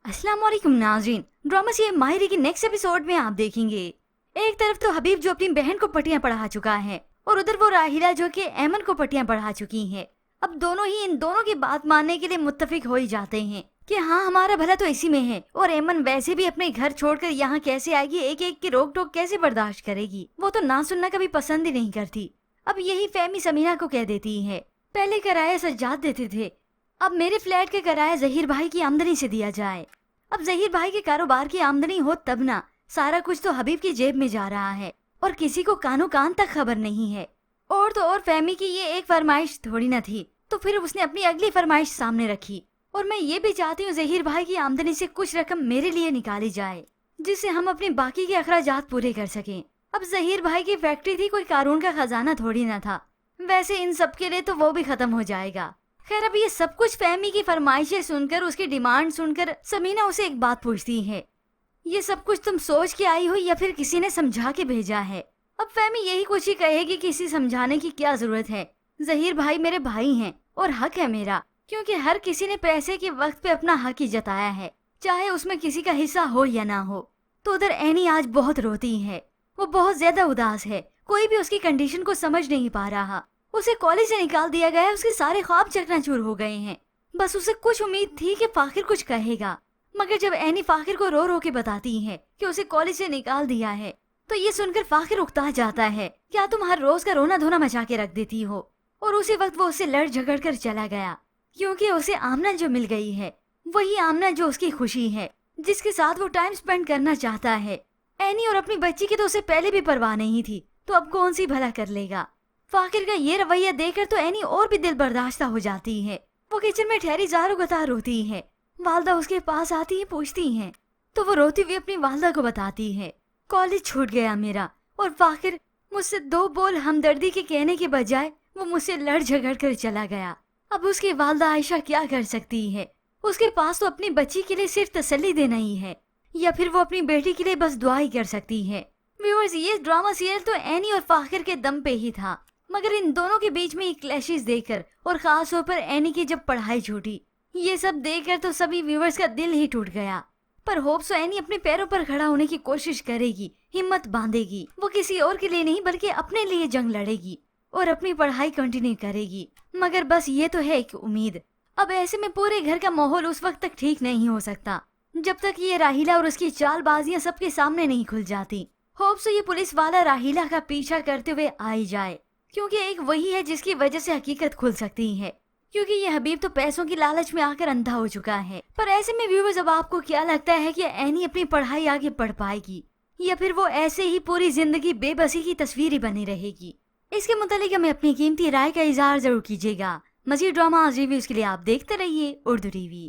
अस्सलाम वालेकुम नाज़रीन। ड्रामा से माहिरी की नेक्स्ट एपिसोड में आप देखेंगे, एक तरफ तो हबीब जो अपनी बहन को पट्टियां पढ़ा चुका है और उधर वो राहिला जो कि ऐमन को पट्टियां पढ़ा चुकी है। अब दोनों ही इन दोनों की बात मानने के लिए मुत्तफिक हो ही जाते हैं कि हाँ, हमारा भला तो इसी में है और ऐमन वैसे भी अपने घर छोड़कर यहाँ कैसे आएगी, एक एक की रोक टोक कैसे बर्दाश्त करेगी। वो तो ना सुनना कभी पसंद ही नहीं करती। अब यही फहमी समीना को कह देती है, पहले किराया सज्जाद देते थे, अब मेरे फ्लैट का किराया जहीर भाई की आमदनी से दिया जाए। अब जहीर भाई के कारोबार की आमदनी हो तब ना, सारा कुछ तो हबीब की जेब में जा रहा है और किसी को कानो कान तक खबर नहीं है। और तो और फहमी की ये एक फरमाइश थोड़ी न थी, तो फिर उसने अपनी अगली फरमाइश सामने रखी और मैं ये भी चाहती हूँ जहीर भाई की आमदनी से कुछ रकम मेरे लिए निकाली जाए, जिससे हम अपने बाकी के अखराजात पूरे कर सकें। अब जहीर भाई की फैक्ट्री थी, कोई कारून का खजाना थोड़ी न था। वैसे इन सब के लिए तो वो भी खत्म हो जाएगा। खैर, अब ये सब कुछ फहमी की फरमाइशें सुनकर, उसकी डिमांड सुनकर समीना उसे एक बात पूछती है, ये सब कुछ तुम सोच के आई हो या फिर किसी ने समझा के भेजा है? अब फहमी यही कुछ ही कहेगी, किसी समझाने की क्या जरूरत है। जहीर भाई मेरे भाई हैं और हक है मेरा, क्योंकि हर किसी ने पैसे के वक्त पे अपना हक ही जताया है, चाहे उसमें किसी का हिस्सा हो या ना हो। तो उधर एनी आज बहुत रोती है, वो बहुत ज्यादा उदास है। कोई भी उसकी कंडीशन को समझ नहीं पा रहा। उसे कॉलेज से निकाल दिया गया, उसके सारे ख्वाब चकनाचूर हो गए हैं। बस उसे कुछ उम्मीद थी कि फाखिर कुछ कहेगा, मगर जब एनी फाखिर को रो रो के बताती है कि उसे कॉलेज से निकाल दिया है, तो ये सुनकर फाखिर उकता जाता है, क्या तुम हर रोज का रोना धोना मचा के रख देती हो? और उसी वक्त वो उससे लड़ झगड़ कर चला गया, क्योंकि उसे आमना जो मिल गई है वही आमना जो उसकी खुशी है, जिसके साथ वो टाइम स्पेंड करना चाहता है। एनी और अपनी बच्ची की तो उसे पहले भी परवाह नहीं थी, तो अब कौन सी भला कर लेगा। फाकिर का ये रवैया देखकर तो एनी और भी दिल बर्दाश्ता हो जाती है। वो किचन में ठहरी ज़ारो गतार रोती है। वालदा उसके पास आती है, पूछती हैं, तो वो रोती हुई अपनी वालदा को बताती है, कॉलेज छूट गया मेरा। और फाकिर मुझसे दो बोल हमदर्दी के कहने के बजाय वो मुझसे लड़ झगड़ कर चला गया। अब उसकी वालदा आयशा क्या कर सकती है? उसके पास तो अपनी बच्ची के लिए सिर्फ तसल्ली देना ही है, या फिर वो अपनी बेटी के लिए बस दुआ ही कर सकती है। व्यूअर्स, ये ड्रामा सीरियल तो एनी और फाकिर के दम पे ही था, मगर इन दोनों के बीच में क्लैशेस देखकर और खास तौर पर एनी की जब पढ़ाई छूटी, ये सब देखकर तो सभी व्यूअर्स का दिल ही टूट गया। पर होप सो एनी अपने पैरों पर खड़ा होने की कोशिश करेगी, हिम्मत बांधेगी। वो किसी और के लिए नहीं बल्कि अपने लिए जंग लड़ेगी और अपनी पढ़ाई कंटिन्यू करेगी। मगर बस ये तो है एक उम्मीद। अब ऐसे में पूरे घर का माहौल उस वक्त तक ठीक नहीं हो सकता जब तक ये राहिला और उसकी चालबाजियां सबके सामने नहीं खुल जाती। होप सो ये पुलिस वाला राहिला का पीछा करते हुए आ ही जाए, क्योंकि एक वही है जिसकी वजह से हकीकत खुल सकती है। क्योंकि ये हबीब तो पैसों की लालच में आकर अंधा हो चुका है। पर ऐसे में व्यूअर्स, अब आपको क्या लगता है कि एनी अपनी पढ़ाई आगे पढ़ पाएगी या फिर वो ऐसे ही पूरी जिंदगी बेबसी की तस्वीर ही बनी रहेगी? इसके मुतालिक हमें अपनी कीमती राय का इजहार जरूर कीजिएगा। मज़ीद ड्रामा रिव्यूज के लिए आप देखते रहिए उर्दू टीवी।